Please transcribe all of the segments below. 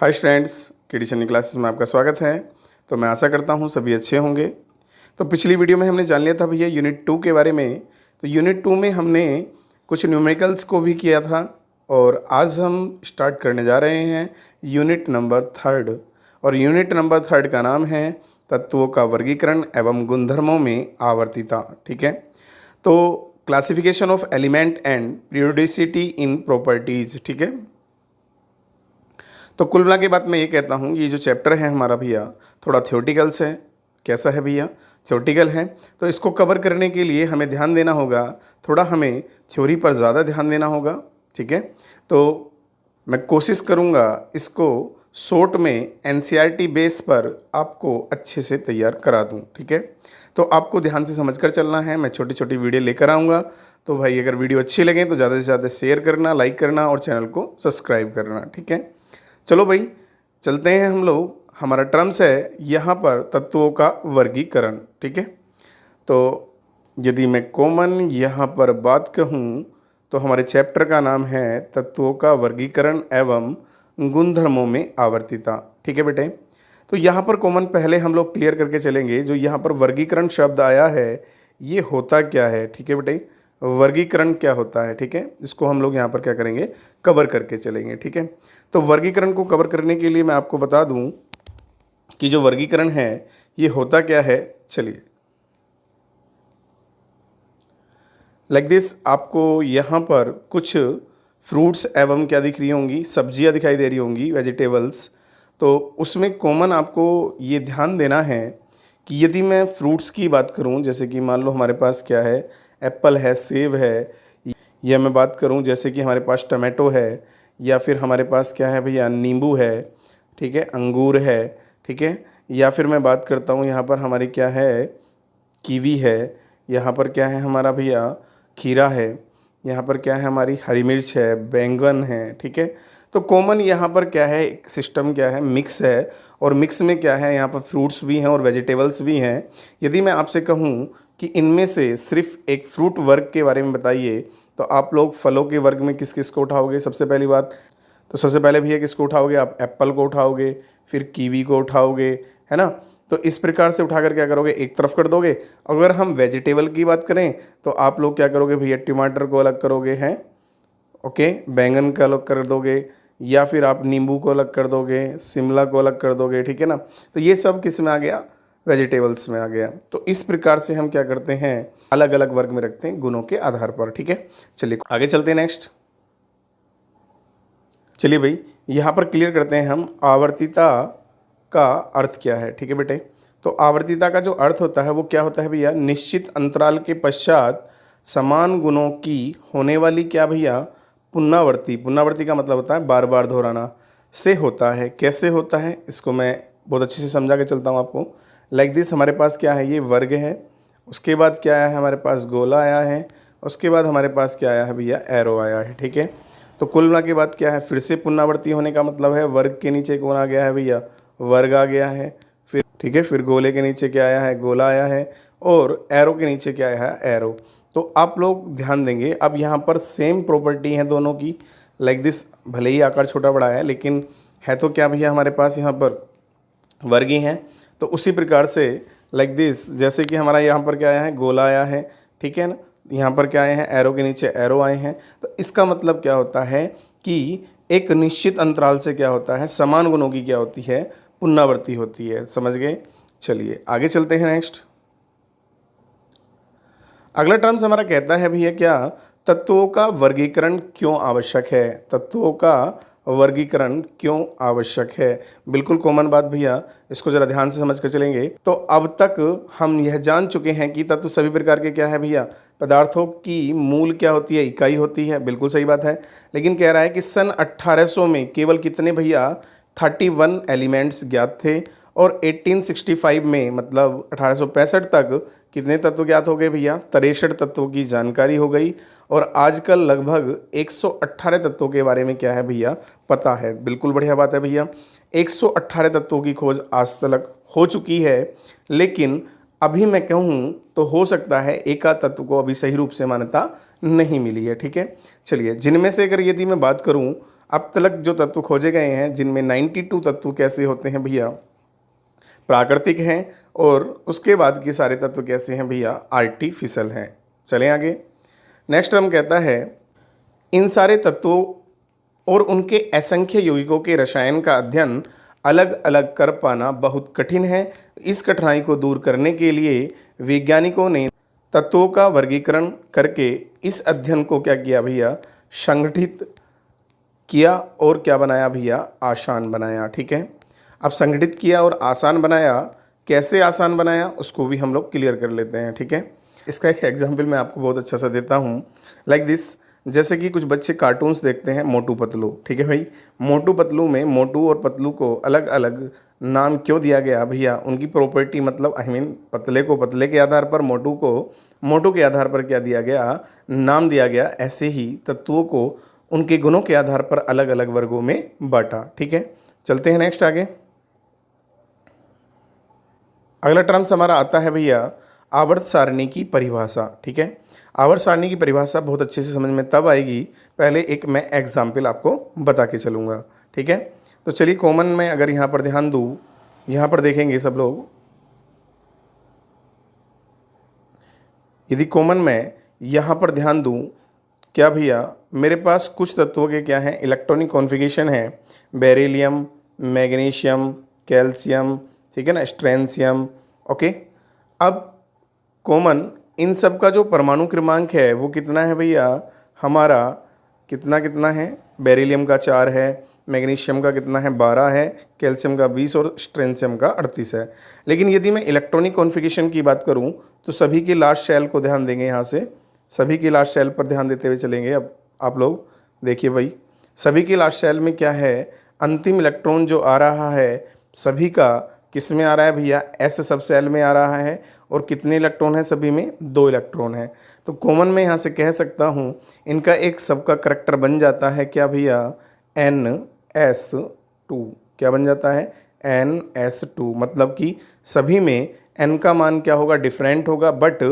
Hi friends, KD Sunny classes में आपका स्वागत है। तो मैं आशा करता हूँ सभी अच्छे होंगे। तो पिछली वीडियो में हमने जान लिया था भैया यूनिट 2 के बारे में। तो यूनिट 2 में हमने कुछ न्यूमेरिकल्स को भी किया था और आज हम स्टार्ट करने जा रहे हैं यूनिट नंबर 3। और यूनिट नंबर 3 का नाम है तत्वों का वर्गीकरण एवं गुणधर्मों में आवर्तिता। ठीक है, तो classification of element and periodicity in properties. ठीक है, तो कुल मिला के बात मैं ये कहता हूँ ये जो चैप्टर है हमारा भैया थोड़ा थ्योरेटिकल्स है। कैसा है भैया? थ्योरेटिकल है। तो इसको कवर करने के लिए हमें ध्यान देना होगा, थोड़ा हमें थ्योरी पर ज़्यादा ध्यान देना होगा। ठीक है, तो मैं कोशिश करूँगा इसको शॉर्ट में एनसीईआरटी बेस पर आपको अच्छे से तैयार करा दूँ। ठीक है, तो आपको ध्यान से समझकर चलना है। मैं छोटी छोटी वीडियो लेकर आऊँगा। तो भाई अगर वीडियो अच्छी लगे तो ज़्यादा से ज़्यादा शेयर करना, लाइक करना और चैनल को सब्सक्राइब करना। ठीक है, चलो भाई चलते हैं हम लोग। हमारा टर्म्स है यहाँ पर तत्वों का वर्गीकरण। ठीक है, तो यदि मैं कॉमन यहाँ पर बात कहूँ तो हमारे चैप्टर का नाम है तत्वों का वर्गीकरण एवं गुणधर्मों में आवर्तिता। ठीक है बेटे, तो यहाँ पर कॉमन पहले हम लोग क्लियर करके चलेंगे। जो यहाँ पर वर्गीकरण शब्द आया है ये होता क्या है? ठीक है बेटे, वर्गीकरण क्या होता है? ठीक है, इसको हम लोग यहाँ पर क्या करेंगे, कवर करके चलेंगे। ठीक है, तो वर्गीकरण को कवर करने के लिए मैं आपको बता दूं कि जो वर्गीकरण है ये होता क्या है। चलिए लाइक दिस, आपको यहाँ पर कुछ फ्रूट्स एवं क्या दिख रही होंगी, सब्जियाँ दिखाई दे रही होंगी, वेजिटेबल्स। तो उसमें कॉमन आपको ये ध्यान देना है कि यदि मैं फ्रूट्स की बात करूं, जैसे कि मान लो हमारे पास क्या है, एप्पल है, सेब है, या मैं बात करूं जैसे कि हमारे पास टमाटो है, या फिर हमारे पास क्या है भैया, नींबू है। ठीक है, अंगूर है। ठीक है, या फिर मैं बात करता हूं यहाँ पर हमारी क्या है, कीवी है। यहाँ पर क्या है हमारा भैया, खीरा है। यहाँ पर क्या है हमारी हरी मिर्च है, बैंगन है। ठीक है, तो कॉमन यहाँ पर क्या है, एक सिस्टम क्या है, मिक्स है। और मिक्स में क्या है, यहाँ पर फ्रूट्स भी हैं और वेजिटेबल्स भी हैं। यदि मैं आपसे कहूँ कि इनमें से सिर्फ एक फ्रूट वर्ग के बारे में बताइए तो आप लोग फलों के वर्ग में किस किस को उठाओगे? सबसे पहली बात तो सबसे पहले भैया किसको उठाओगे आप? एप्पल को उठाओगे, फिर कीवी को उठाओगे, है ना। तो इस प्रकार से उठाकर क्या करोगे, एक तरफ कर दोगे। अगर हम वेजिटेबल की बात करें तो आप लोग क्या करोगे भैया, टमाटर को अलग करोगे, हैं, ओके, बैंगन का अलग कर दोगे, या फिर आप नींबू को अलग कर दोगे, शिमला को अलग कर दोगे। ठीक है ना, तो ये सब किस में आ गया, वेजिटेबल्स में आ गया। तो इस प्रकार से हम क्या करते हैं, अलग अलग वर्ग में रखते हैं गुणों के आधार पर। ठीक है, चलिए आगे चलते हैं नेक्स्ट। चलिए भाई यहाँ पर क्लियर करते हैं हम आवर्तिता का अर्थ क्या है। ठीक है बेटे, तो आवर्तिता का जो अर्थ होता है वो क्या होता है भैया, निश्चित अंतराल के पश्चात समान गुणों की होने वाली क्या भैया, पुनरावृत्ति। पुनरावृत्ति का मतलब होता है बार बार दोहराना से होता है। कैसे होता है इसको मैं बहुत अच्छे से समझा के चलता हूँ आपको। लाइक दिस, हमारे पास क्या है, ये वर्ग है। उसके बाद क्या आया है हमारे पास, गोला आया है। उसके बाद हमारे पास क्या आया है भैया, एरो आया है। ठीक है, तो कुल मिला के बाद क्या है, फिर से पुनरावृत्ति होने का मतलब है वर्ग के नीचे कौन आ गया है भैया, वर्ग आ गया है। फिर ठीक है, फिर गोले के नीचे क्या आया है, गोला आया है। और एरो के नीचे क्या आया है, एरो। तो आप लोग ध्यान देंगे, अब यहाँ पर सेम प्रॉपर्टी है दोनों की। लाइक दिस, भले ही आकार छोटा बड़ा है लेकिन है तो क्या भैया हमारे पास यहाँ पर वर्ग ही हैं। तो उसी प्रकार से लाइक दिस, जैसे कि हमारा यहाँ पर क्या आया है, गोला आया है। ठीक है ना, यहाँ पर क्या आए हैं, एरो के नीचे एरो आए हैं। तो इसका मतलब क्या होता है कि एक निश्चित अंतराल से क्या होता है, समान गुणों की क्या होती है, पुनरावृत्ति होती है। समझ गए? चलिए आगे चलते हैं नेक्स्ट। अगला टर्म्स हमारा कहता है भैया क्या, तत्वों का वर्गीकरण क्यों आवश्यक है। तत्वों का वर्गीकरण क्यों आवश्यक है, बिल्कुल कॉमन बात भैया, इसको जरा ध्यान से समझ कर चलेंगे। तो अब तक हम यह जान चुके हैं कि तत्व सभी प्रकार के क्या है भैया, पदार्थों की मूल क्या होती है, इकाई होती है। बिल्कुल सही बात है, लेकिन कह रहा है कि सन 1800 में केवल कितने भैया, 31 एलिमेंट्स ज्ञात थे। और 1865 में मतलब 1865 तक कितने तत्व ज्ञात हो गए भैया, 63 तत्वों की जानकारी हो गई। और आजकल लगभग 118 तत्वों के बारे में क्या है भैया, पता है। बिल्कुल बढ़िया बात है भैया, 118 तत्वों की खोज आज तक हो चुकी है। लेकिन अभी मैं कहूँ तो हो सकता है एका तत्व को अभी सही रूप से मान्यता नहीं मिली है। ठीक है, चलिए जिनमें से अगर यदि मैं बात करूँ, अब तक जो तत्व खोजे गए हैं जिनमें 92 तत्व कैसे होते हैं भैया, प्राकृतिक हैं, और उसके बाद के सारे तत्व कैसे हैं भैया, आर्टिफिशियल हैं। चलें आगे। नेक्स्ट टर्म कहता है इन सारे तत्वों और उनके असंख्य यौगिकों के रसायन का अध्ययन अलग अलग कर पाना बहुत कठिन है। इस कठिनाई को दूर करने के लिए वैज्ञानिकों ने तत्वों का वर्गीकरण करके इस अध्ययन को क्या किया भैया, संगठित किया और क्या बनाया भैया, आसान बनाया। ठीक है, अब संगठित किया और आसान बनाया, कैसे आसान बनाया उसको भी हम लोग क्लियर कर लेते हैं। ठीक है, इसका एक एग्जाम्पल मैं आपको बहुत अच्छा सा देता हूँ, लाइक दिस। जैसे कि कुछ बच्चे कार्टून्स देखते हैं मोटू पतलू। ठीक है भाई, मोटू पतलू में मोटू और पतलू को अलग अलग नाम क्यों दिया गया भैया, उनकी प्रॉपर्टी मतलब आई मीन पतले को पतले के आधार पर, मोटू को मोटू के आधार पर क्या दिया गया, नाम दिया गया। ऐसे ही तत्वों को उनके गुणों के आधार पर अलग अलग वर्गों में बांटा। ठीक है, चलते हैं नेक्स्ट आगे। अगला टर्म्स हमारा आता है भैया आवर्त सारणी की परिभाषा। ठीक है, आवर्त सारणी की परिभाषा बहुत अच्छे से समझ में तब आएगी, पहले एक मैं एग्जाम्पल आपको बता के चलूँगा। ठीक है, तो चलिए कॉमन में अगर यहाँ पर ध्यान दूँ, यहाँ पर देखेंगे सब लोग, यदि कॉमन में यहाँ पर ध्यान दूँ, क्या भैया मेरे पास कुछ तत्वों के क्या हैं, इलेक्ट्रॉनिक कॉन्फ़िगरेशन है, बेरिलियम, मैग्नीशियम, कैल्शियम, ठीक है ना, स्ट्रेंशियम। ओके, अब कॉमन इन सब का जो परमाणु क्रमांक है वो कितना है भैया, हमारा कितना है, बेरिलियम का 4 है, मैग्नीशियम का कितना है, 12 है, कैल्शियम का 20 और स्ट्रेंशियम का 38 है। लेकिन यदि मैं इलेक्ट्रॉनिक कॉन्फ़िगरेशन की बात करूं तो सभी के लास्ट शेल को ध्यान देंगे, यहाँ से सभी के लास्ट शेल पर ध्यान देते हुए चलेंगे। अब आप लोग देखिए भाई, सभी के लास्ट शेल में क्या है, अंतिम इलेक्ट्रॉन जो आ रहा है सभी का किस में आ रहा है भैया, एस सब सेल में आ रहा है, और कितने इलेक्ट्रॉन है सभी में, 2 इलेक्ट्रॉन है। तो कॉमन में यहाँ से कह सकता हूँ इनका एक सबका करैक्टर बन जाता है क्या भैया, NS2। क्या बन जाता है, NS2, मतलब कि सभी में N का मान क्या होगा, डिफरेंट होगा, बट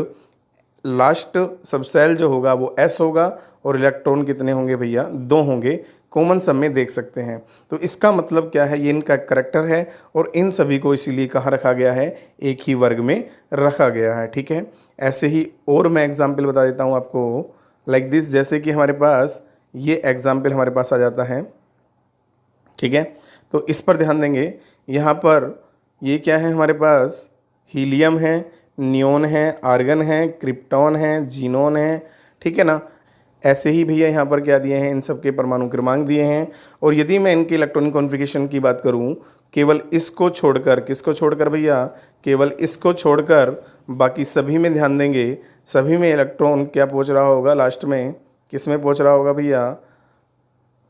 लास्ट सब सेल जो होगा वो S होगा, और इलेक्ट्रॉन कितने होंगे भैया, 2 होंगे। कॉमन सब में देख सकते हैं। तो इसका मतलब क्या है, ये इनका करैक्टर है, और इन सभी को इसीलिए कहाँ रखा गया है, एक ही वर्ग में रखा गया है। ठीक है, ऐसे ही और मैं एग्जाम्पल बता देता हूँ आपको, लाइक दिस। जैसे कि हमारे पास ये एग्जाम्पल हमारे पास आ जाता है। ठीक है, तो इस पर ध्यान देंगे। यहाँ पर ये क्या है हमारे पास, हीलियम है, नियोन है, आर्गन है, क्रिप्टॉन है, जीनोन है। ठीक है ना, ऐसे ही भैया यहाँ पर क्या दिए हैं, इन सब के परमाणु क्रमांक दिए हैं। और यदि मैं इनके इलेक्ट्रॉनिक कॉन्फ़िगरेशन की बात करूँ, केवल इसको छोड़कर, किसको छोड़कर भैया, केवल इसको छोड़कर बाकी सभी में ध्यान देंगे, सभी में इलेक्ट्रॉन क्या पहुँच रहा होगा, लास्ट में किस में पहुँच रहा होगा भैया,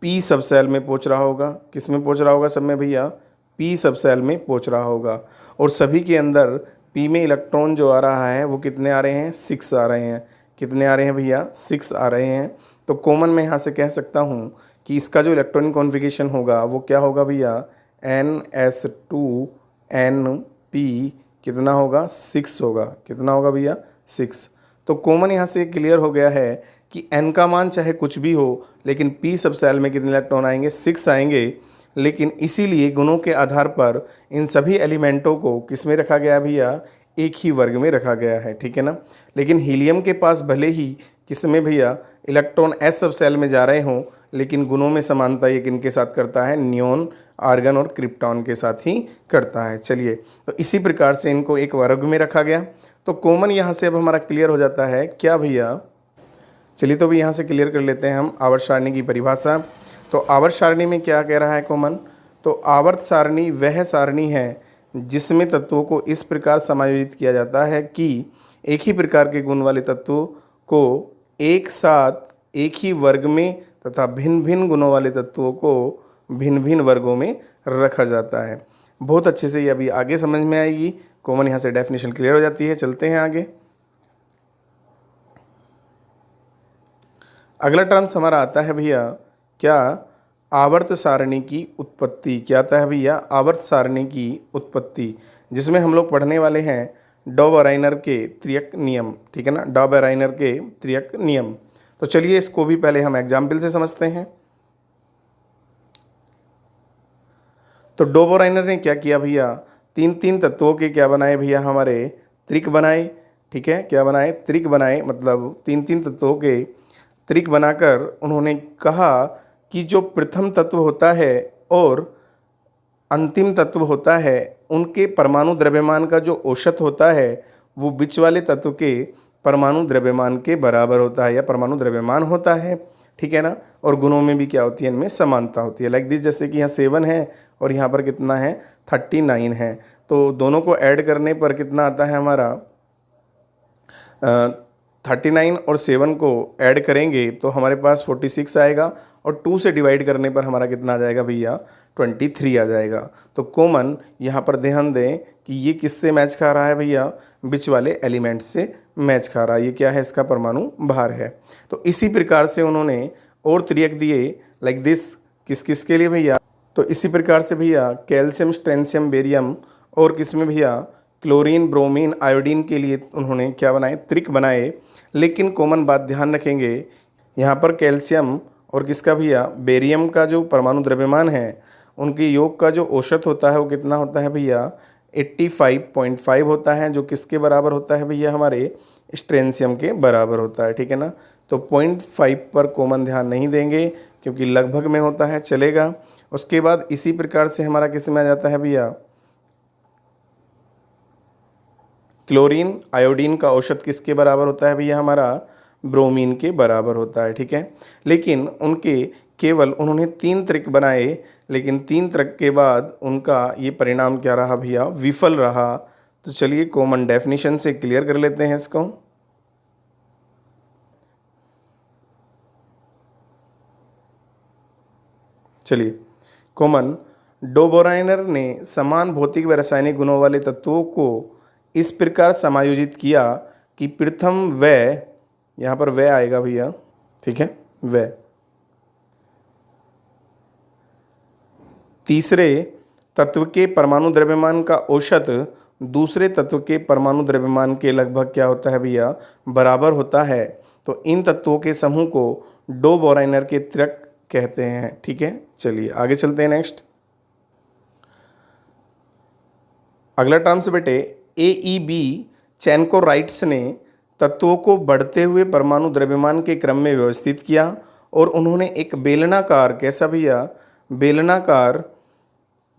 P सब सेल में पहुँच रहा होगा। किस में पहुँच रहा होगा सब में भैया, P सब सेल में पहुँच रहा होगा। और सभी के अंदर P में इलेक्ट्रॉन जो आ रहा है वो कितने आ रहे हैं, 6 आ रहे हैं। कितने आ रहे हैं भैया, 6 आ रहे हैं। तो कॉमन में यहाँ से कह सकता हूँ कि इसका जो इलेक्ट्रॉनिक कॉन्फ़िगरेशन होगा वो क्या होगा भैया, NS2NP कितना होगा, 6 होगा। कितना होगा भैया, 6। तो कॉमन यहाँ से क्लियर हो गया है कि N का मान चाहे कुछ भी हो, लेकिन P सब सेल में कितने इलेक्ट्रॉन आएंगे, 6 आएंगे। लेकिन इसीलिए गुणों के आधार पर इन सभी एलिमेंटों को किस में रखा गया भैया, एक ही वर्ग में रखा गया है। ठीक है ना, लेकिन हीलियम के पास भले ही किस में भैया इलेक्ट्रॉन S सब सेल में जा रहे हों, लेकिन गुणों में समानता ये किनके साथ करता है, नियोन, आर्गन और क्रिप्टॉन के साथ ही करता है। चलिए, तो इसी प्रकार से इनको एक वर्ग में रखा गया। तो कॉमन यहाँ से अब हमारा क्लियर हो जाता है क्या भैया, चलिए तो भी यहाँ से क्लियर कर लेते हैं हम आवर्त सारणी की परिभाषा। तो आवर्त सारणी में क्या कह रहा है कॉमन, तो आवर्त सारणी वह सारणी है जिसमें तत्वों को इस प्रकार समायोजित किया जाता है कि एक ही प्रकार के गुण वाले तत्वों को एक साथ एक ही वर्ग में तथा भिन्न भिन्न गुणों वाले तत्वों को भिन्न भिन्न वर्गों में रखा जाता है। बहुत अच्छे से ये अभी आगे समझ में आएगी। कॉमन यहाँ से डेफिनेशन क्लियर हो जाती है। चलते हैं आगे। अगला टर्म्स हमारा आता है भैया क्या, आवर्त सारणी की उत्पत्ति। क्या आता है भैया, आवर्त सारणी की उत्पत्ति, जिसमें हम लोग पढ़ने वाले हैं डॉ-बोराइनर के त्रियक नियम। ठीक है ना, डॉ-बोराइनर के त्रियक नियम। तो चलिए इसको भी पहले हम एग्जाम्पल से समझते हैं। तो डो बोराइनर ने क्या किया भैया, तीन तीन तत्वों के क्या बनाए भैया, हमारे त्रिक बनाए। ठीक है, क्या बनाए, त्रिक बनाए, मतलब तीन तीन तत्वों के त्रिक बनाकर उन्होंने कहा कि जो प्रथम तत्व होता है और अंतिम तत्व होता है उनके परमाणु द्रव्यमान का जो औसत होता है वो बीच वाले तत्व के परमाणु द्रव्यमान के बराबर होता है या परमाणु द्रव्यमान होता है। ठीक है ना, और गुणों में भी क्या होती है, इनमें समानता होती है। लाइक दिस, जैसे कि यहाँ 7 है और यहाँ पर कितना है, 39 है। तो दोनों को ऐड करने पर कितना आता है हमारा, 39 और 7 को ऐड करेंगे तो हमारे पास 46 आएगा और 2 से डिवाइड करने पर हमारा कितना आ जाएगा भैया, 23 आ जाएगा। तो कॉमन यहाँ पर ध्यान दें कि ये किससे मैच खा रहा है भैया, बीच वाले एलिमेंट से मैच खा रहा है। ये क्या है, इसका परमाणु भार है। तो इसी प्रकार से उन्होंने और त्रियक दिए लाइक दिस, किस किस के लिए भैया, तो इसी प्रकार से भैया कैल्शियम, स्ट्रेंशियम, बेरियम और किसमें भैया, क्लोरीन, ब्रोमीन, आयोडीन के लिए उन्होंने क्या बनाए, त्रिक बनाए। लेकिन कॉमन बात ध्यान रखेंगे, यहाँ पर कैल्शियम और किसका भैया, बेरियम का जो परमाणु द्रव्यमान है उनके योग का जो औसत होता है वो कितना होता है भैया, 85.5 होता है, जो किसके बराबर होता है भैया, हमारे स्ट्रेंशियम के बराबर होता है। ठीक है ना, तो 0.5 पर कॉमन ध्यान नहीं देंगे क्योंकि लगभग में होता है, चलेगा। उसके बाद इसी प्रकार से हमारा किस में आ जाता है भैया, क्लोरीन, आयोडीन का औसत किसके बराबर होता है भैया, हमारा ब्रोमीन के बराबर होता है। ठीक है, लेकिन उनके केवल उन्होंने 3 त्रिक बनाए, लेकिन 3 त्रिक के बाद उनका ये परिणाम क्या रहा भैया, विफल रहा। तो चलिए कॉमन डेफिनेशन से क्लियर कर लेते हैं इसको। चलिए, कॉमन डो बोराइनर ने समान भौतिक व रासायनिक गुणों वाले तत्वों को इस प्रकार समायोजित किया कि प्रथम व, यहाँ पर व आएगा भैया, ठीक है, व तीसरे तत्व के परमाणु द्रव्यमान का औसत दूसरे तत्व के परमाणु द्रव्यमान के लगभग क्या होता है भैया, बराबर होता है। तो इन तत्वों के समूह को डो बोराइनर के त्रिक कहते हैं। ठीक है, चलिए आगे चलते हैं नेक्स्ट। अगला टर्म्स बेटे, AEB चैनकोराइट्स ने तत्वों को बढ़ते हुए परमाणु द्रव्यमान के क्रम में व्यवस्थित किया और उन्होंने एक बेलनाकार, कैसा भैया, बेलनाकार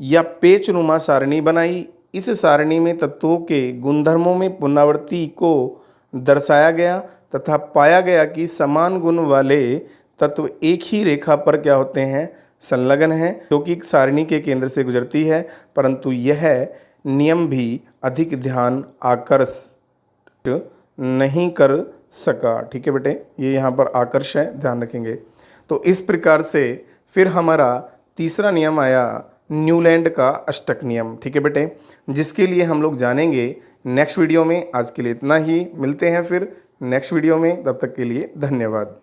या पेचनुमा सारणी बनाई। इस सारणी में तत्वों के गुणधर्मों में पुनरावृत्ति को दर्शाया गया तथा पाया गया कि समान गुण वाले तत्व एक ही रेखा पर क्या होते हैं, संलग्न हैं, जो कि सारणी के केंद्र से गुजरती है। परंतु यह नियम भी अधिक ध्यान आकर्षित नहीं कर सका। ठीक है बेटे, ये यहाँ पर आकर्ष है, ध्यान रखेंगे। तो इस प्रकार से फिर हमारा तीसरा नियम आया न्यूलैंड का अष्टक नियम। ठीक है बेटे, जिसके लिए हम लोग जानेंगे नेक्स्ट वीडियो में। आज के लिए इतना ही, मिलते हैं फिर नेक्स्ट वीडियो में, तब तक के लिए धन्यवाद।